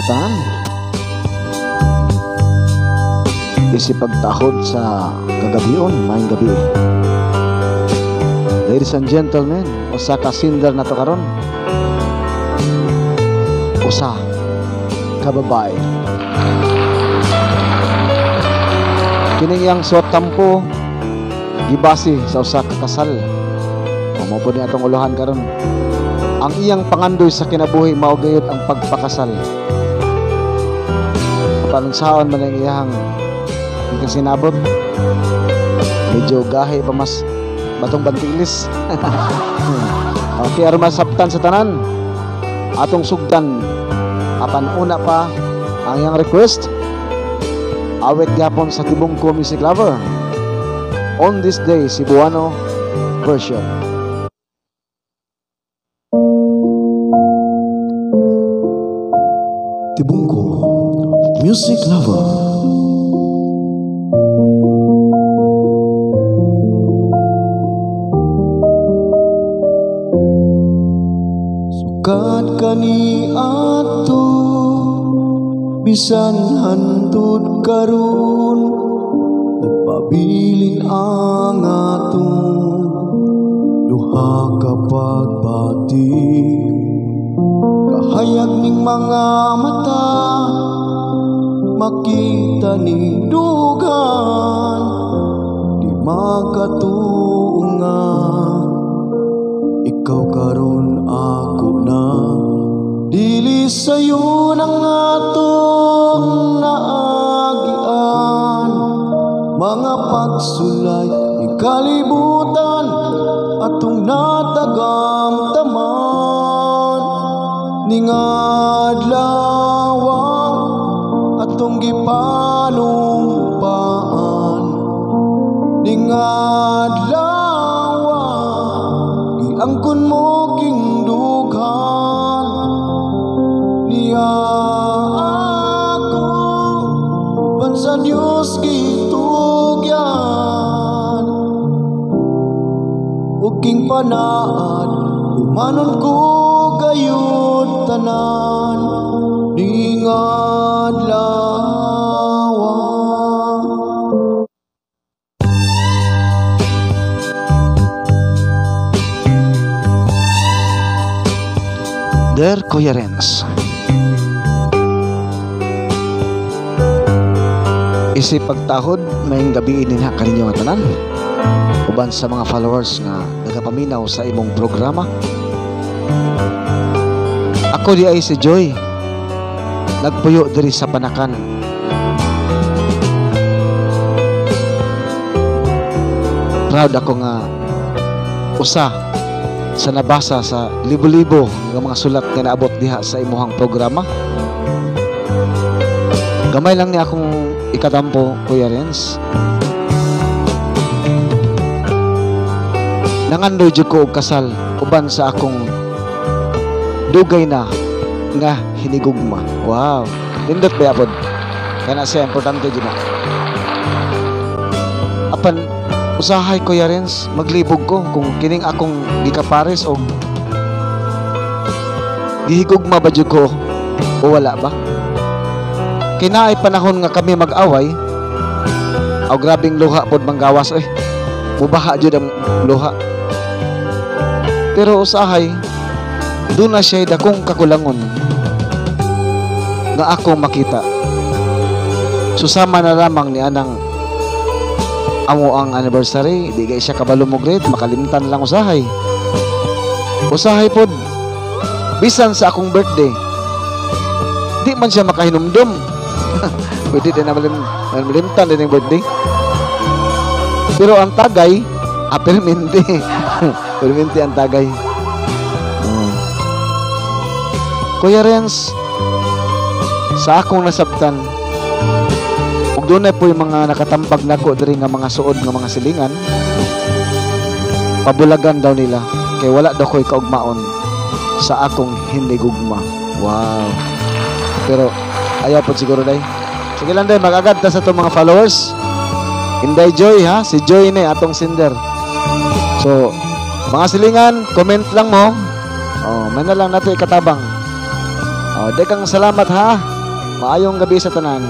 sa tanan. Isipagtahod sa kagabion, maayong gabi. Ladies and gentlemen, usa ka sinder na to karon. Usa ka babae. Kining yang suot tampo gibase sa usa ka kasal. Mao po ni atong uluhan karon. Ang iyang pangandoy sa kinabuhi mao gayud ang pagpakasal. Panunsaon man ang iyang sinabot. Medyo gahe pa mas batong bantilis. Okay, aron masabtan sa tanan atong sugdan apan una pa ang iyang request awit gyapon sa tibong ko music lover On This Day Cebuano version. Tibungko Music Lover. Sukat kani ato bisan hantud karon nagpabilin ang atong duha ka pagbati. Kahayag ning mga mata makita ni dugan di makatuunga ikaw karon ako na dili sayo nang atong naagian mga pagsulay ni kalibutan atong natagamtaman ning adlawang atong gipanumpaan ning adlawang giangkon mo king dughan niya ako bansa Dios gitugyan ug king panaad umanon ko gayud tanan ning adlaw. Der Coherence. Isipagtahod mayong gabi ini na kaninyo nga tanan uban sa mga followers nga nagapaminaw sa imong programa. Ako di ay si Joy nagpuyo diri sa Panakan. Proud ako nga usa sa nabasa sa libo-libo nga mga sulat nga naabot diha sa imuhang programa. Gamay lang ni akong ikatampo, Kuya Renz. Nangandoy jud ko og kasal uban sa akong dugay na nga hinigugma. Wow, nindot ba yapon? Kana siya importante jud na. Apan usahay Kuya Renz, maglibog ko kung kining akong gikapares o gihigugma ba jud ko o wala ba? Kinaay panahon nga kami mag-away, aw grabing luha pod manggawas mubaha jud ang luha. Pero usahay doon na siya dakong kakulangon nga ako makita. Susama na lamang ni anang amo ang anniversary, di kay siya kabalo mo grade, makalimtan lang usahay. Usahay pod bisan sa akong birthday. Di man siya makahinumdum. Pwede din na malimtan din yung birthday. Pero ang tagay, permente. Permente ang tagay. Kuya Renz, sa akong nasabtan, ug doon na po yung mga nakatampag nako diri nga mga suod nga mga silingan, pabulagan daw nila kay wala daw ko'y kaugmaon sa akong hindi gugma. Wow. Pero ayaw po siguro day. Sige lang day, mag-agad ta sa itong mga followers. Inday Joy ha, si Joy ni atong sinder. So mga silingan, comment lang mo. Oh, man na lang nato ikatabang. Daghang salamat ha. Maayong gabi sa tanan.